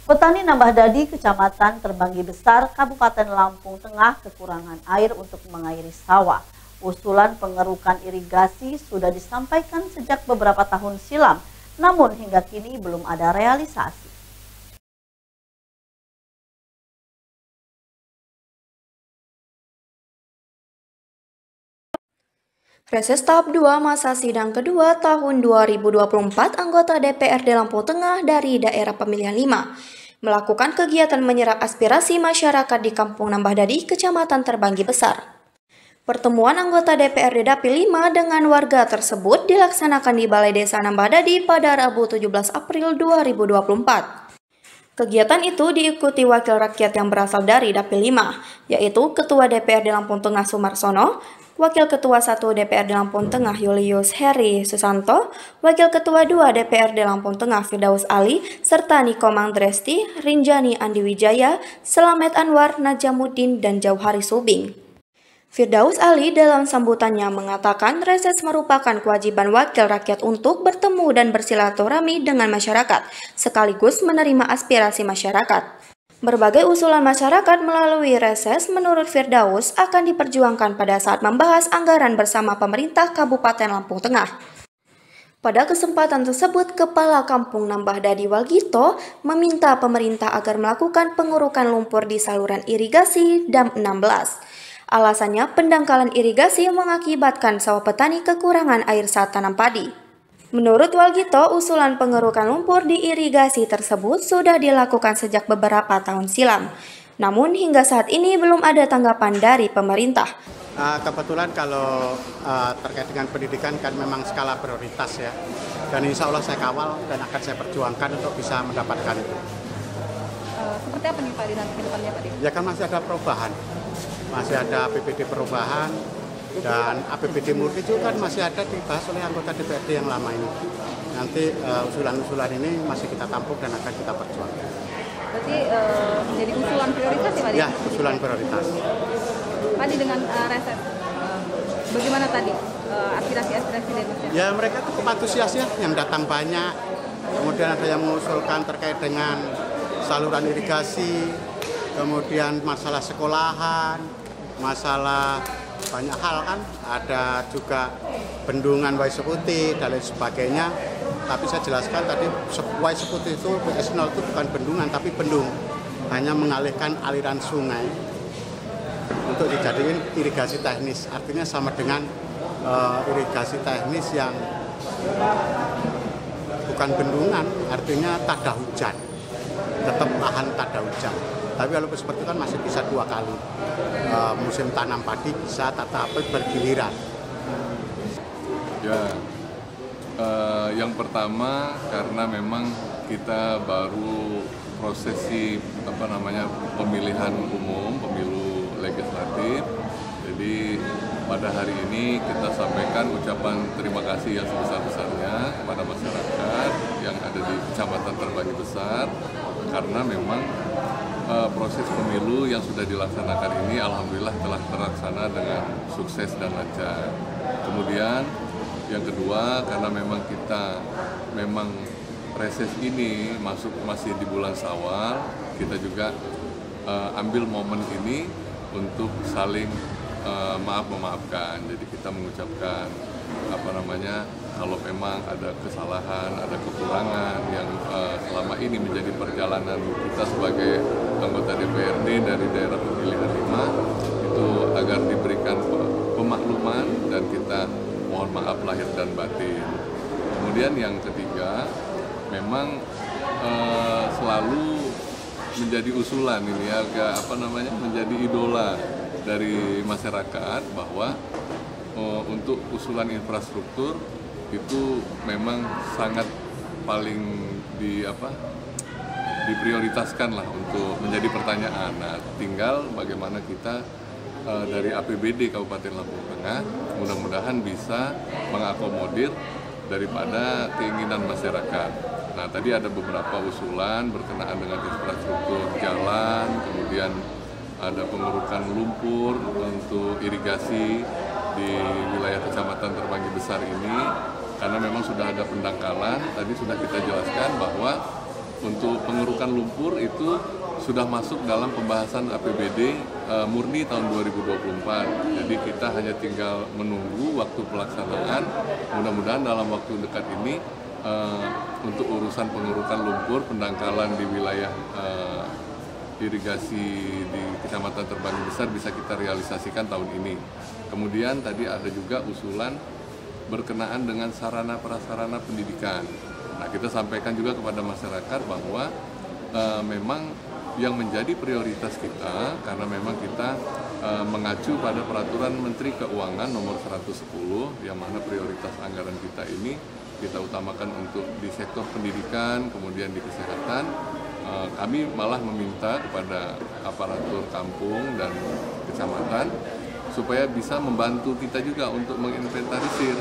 Petani Nambah Dadi, Kecamatan Terbanggi Besar, Kabupaten Lampung Tengah kekurangan air untuk mengairi sawah. Usulan pengerukan irigasi sudah disampaikan sejak beberapa tahun silam, namun hingga kini belum ada realisasi. Reses tahap 2 masa sidang kedua tahun 2024 anggota DPRD Lampung Tengah dari daerah pemilihan 5 melakukan kegiatan menyerap aspirasi masyarakat di Kampung Nambah Dadi, Kecamatan Terbanggi Besar. Pertemuan anggota DPRD Dapil 5 dengan warga tersebut dilaksanakan di Balai Desa Nambah Dadi pada Rabu 17 April 2024. Kegiatan itu diikuti wakil rakyat yang berasal dari Dapil 5, yaitu Ketua DPRD Lampung Tengah Sumarsono, Wakil Ketua 1 DPRD Lampung Tengah Julius Heri Susanto, Wakil Ketua 2 DPRD Lampung Tengah Firdaus Ali, serta Nikomang Dresti, Rinjani Andi Wijaya, Selamet Anwar, Najamuddin, dan Jauhari Subing. Firdaus Ali dalam sambutannya mengatakan reses merupakan kewajiban wakil rakyat untuk bertemu dan bersilaturahmi dengan masyarakat, sekaligus menerima aspirasi masyarakat. Berbagai usulan masyarakat melalui reses menurut Firdaus akan diperjuangkan pada saat membahas anggaran bersama pemerintah Kabupaten Lampung Tengah. Pada kesempatan tersebut, Kepala Kampung Nambah Dadi Walgito meminta pemerintah agar melakukan pengurukan lumpur di saluran irigasi DAM 16. Alasannya, pendangkalan irigasi mengakibatkan sawah petani kekurangan air saat tanam padi. Menurut Walgito, usulan pengerukan lumpur di irigasi tersebut sudah dilakukan sejak beberapa tahun silam. Namun hingga saat ini belum ada tanggapan dari pemerintah. Kebetulan kalau terkait dengan pendidikan kan memang skala prioritas ya. Dan insya Allah saya kawal dan akan saya perjuangkan untuk bisa mendapatkan itu. Seperti apa nih Pak nanti ke depannya Pak? Ya kan masih ada perubahan. Masih ada APBD perubahan. Dan APBD murni juga kan masih ada dibahas oleh anggota DPRD yang lama ini. Nanti usulan-usulan ini masih kita tampung dan akan kita perjuangkan. Berarti menjadi usulan prioritas ya Pak? Ya, usulan prioritas. Pak, dengan reses, bagaimana tadi aspirasi-aspirasi dari masyarakat? Ya mereka itu antusiasnya yang datang banyak. Kemudian ada yang mengusulkan terkait dengan saluran irigasi, kemudian masalah sekolahan, masalah banyak hal kan, ada juga bendungan Waisekuti dan lain sebagainya. Tapi saya jelaskan tadi Waisekuti itu PS0 itu bukan bendungan tapi bendung, hanya mengalihkan aliran sungai untuk dijadikan irigasi teknis. Artinya sama dengan irigasi teknis yang bukan bendungan, artinya tada hujan, tetap tahan tada hujan. Tapi kalau seperti itu kan masih bisa 2 kali. Musim tanam padi bisa tetapi bergiliran. Ya, yang pertama karena memang kita baru prosesi pemilihan umum, pemilu legislatif. Jadi pada hari ini kita sampaikan ucapan terima kasih yang sebesar-besarnya kepada masyarakat yang ada di Kecamatan Terbanggi Besar karena memang proses pemilu yang sudah dilaksanakan ini alhamdulillah telah terlaksana dengan sukses dan lancar. Kemudian yang kedua karena memang kita reses ini masih di bulan Syawal, kita juga ambil momen ini untuk saling memaafkan. Jadi kita mengucapkan kalau memang ada kesalahan, ada kekurangan yang selama ini menjadi perjalanan kita sebagai anggota DPRD dari daerah pemilihan 5 itu agar diberikan pemakluman dan kita mohon maaf lahir dan batin. Kemudian yang ketiga, memang selalu menjadi usulan ini menjadi idola dari masyarakat bahwa untuk usulan infrastruktur itu memang sangat paling diprioritaskan lah untuk menjadi pertanyaan. Nah, tinggal bagaimana kita dari APBD Kabupaten Lampung Tengah mudah-mudahan bisa mengakomodir daripada keinginan masyarakat. Nah, tadi ada beberapa usulan berkenaan dengan infrastruktur jalan, kemudian ada pengurukan lumpur untuk irigasi di wilayah Kecamatan Terbanggi Besar ini, karena memang sudah ada pendangkalan. Tadi sudah kita jelaskan bahwa untuk pengerukan lumpur itu sudah masuk dalam pembahasan APBD murni tahun 2024. Jadi kita hanya tinggal menunggu waktu pelaksanaan. Mudah-mudahan dalam waktu dekat ini untuk urusan pengerukan lumpur, pendangkalan di wilayah irigasi di Kecamatan Terbanggi Besar bisa kita realisasikan tahun ini. Kemudian tadi ada juga usulan berkenaan dengan sarana prasarana pendidikan. Nah, kita sampaikan juga kepada masyarakat bahwa memang yang menjadi prioritas kita, karena memang kita mengacu pada Peraturan Menteri Keuangan nomor 110, yang mana prioritas anggaran kita ini kita utamakan untuk di sektor pendidikan, kemudian di kesehatan. Kami malah meminta kepada aparatur kampung dan kecamatan supaya bisa membantu kita juga untuk menginventarisir.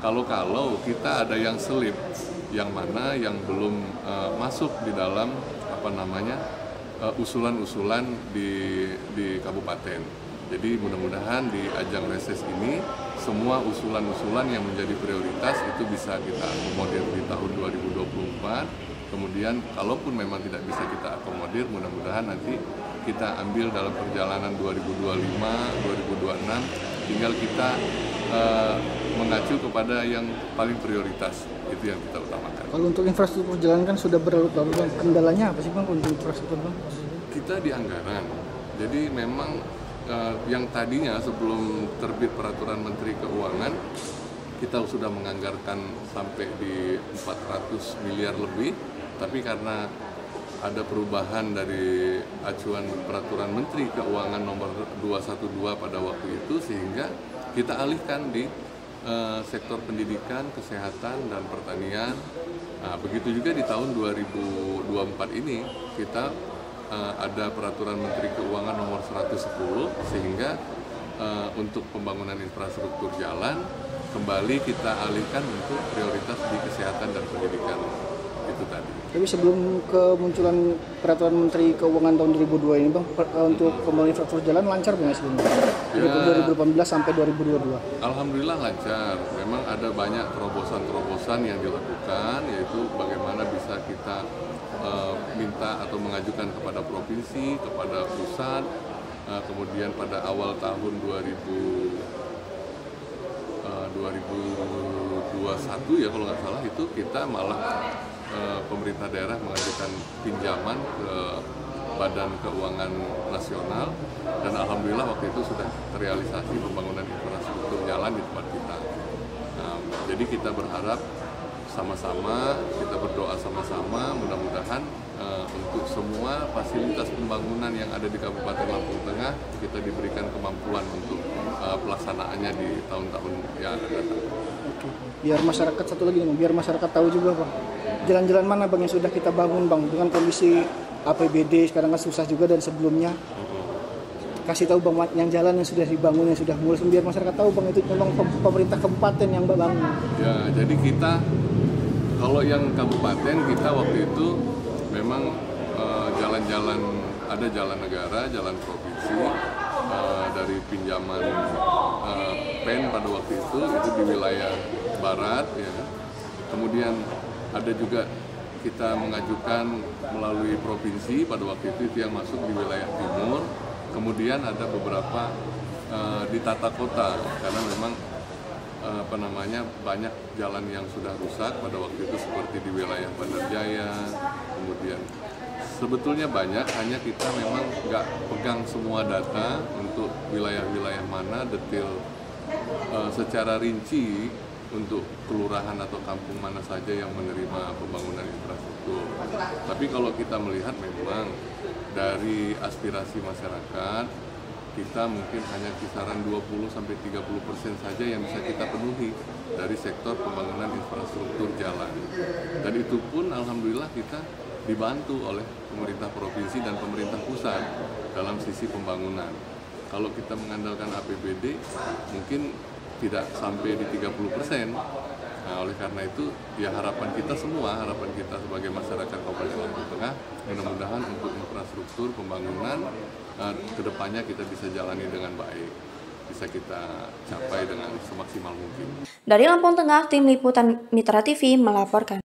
Kalau kita ada yang selip, yang mana yang belum masuk di dalam usulan-usulan di kabupaten. Jadi mudah-mudahan di ajang reses ini semua usulan-usulan yang menjadi prioritas itu bisa kita akomodir di tahun 2024. Kemudian kalaupun memang tidak bisa kita akomodir, mudah-mudahan nanti kita ambil dalam perjalanan 2025, 2026, tinggal kita mengacu kepada yang paling prioritas, itu yang kita utamakan. Kalau untuk infrastruktur jalan kan sudah berlalu-lalu, kendalanya apa sih Bang untuk infrastruktur Bang? Kita di anggaran, jadi memang yang tadinya sebelum terbit Peraturan Menteri Keuangan, kita sudah menganggarkan sampai di 400 miliar lebih, tapi karena ada perubahan dari acuan Peraturan Menteri Keuangan nomor 212 pada waktu itu, sehingga kita alihkan di sektor pendidikan, kesehatan, dan pertanian. Nah, begitu juga di tahun 2024 ini kita ada Peraturan Menteri Keuangan nomor 110, sehingga untuk pembangunan infrastruktur jalan kembali kita alihkan untuk prioritas di kesehatan dan pendidikan. Itu tadi. Tapi sebelum kemunculan Peraturan Menteri Keuangan tahun 2002 ini Bang, untuk pembangunan infrastruktur jalan lancar Bang sebelumnya? Ya, 2018 sampai 2022. Alhamdulillah lancar. Memang ada banyak terobosan-terobosan yang dilakukan, yaitu bagaimana bisa kita minta atau mengajukan kepada provinsi, kepada pusat, kemudian pada awal tahun 2021 ya kalau nggak salah, itu kita malah pemerintah daerah mengajukan pinjaman ke Badan Keuangan Nasional, dan alhamdulillah waktu itu sudah terrealisasi pembangunan infrastruktur jalan di tempat kita. Nah, jadi kita berharap sama-sama, kita berdoa sama-sama, mudah-mudahan untuk semua fasilitas pembangunan yang ada di Kabupaten Lampung Tengah kita diberikan kemampuan untuk pelaksanaannya di tahun-tahun yang akan datang. Oke. Biar masyarakat, satu lagi nih, biar masyarakat tahu juga Bang, jalan-jalan mana Bang yang sudah kita bangun Bang, dengan kondisi APBD sekarang kan susah juga dari sebelumnya. Kasih tahu Bang yang jalan yang sudah dibangun, yang sudah mulai, biar masyarakat tahu Bang itu memang pemerintah kabupaten yang bangun. Ya, jadi kita kalau yang kabupaten kita waktu itu memang jalan-jalan, ada jalan negara, jalan provinsi dari pinjaman PEN pada waktu itu di wilayah barat ya. Kemudian ada juga kita mengajukan melalui provinsi pada waktu itu yang masuk di wilayah timur. Kemudian ada beberapa di tata kota, karena memang banyak jalan yang sudah rusak pada waktu itu, seperti di wilayah Bandar Jaya. Kemudian sebetulnya banyak, hanya kita memang nggak pegang semua data untuk wilayah-wilayah mana detail secara rinci untuk kelurahan atau kampung mana saja yang menerima pembangunan infrastruktur. Tapi kalau kita melihat memang dari aspirasi masyarakat, kita mungkin hanya kisaran 20-30% saja yang bisa kita penuhi dari sektor pembangunan infrastruktur jalan. Dan itu pun alhamdulillah kita dibantu oleh pemerintah provinsi dan pemerintah pusat dalam sisi pembangunan. Kalau kita mengandalkan APBD mungkin tidak sampai di 30%. Nah, oleh karena itu ya harapan kita semua, harapan kita sebagai masyarakat Kabupaten Lampung Tengah, mudah-mudahan untuk infrastruktur pembangunan kedepannya kita bisa jalani dengan baik, bisa kita capai dengan semaksimal mungkin. Dari Lampung Tengah, Tim Liputan Mitra TV melaporkan.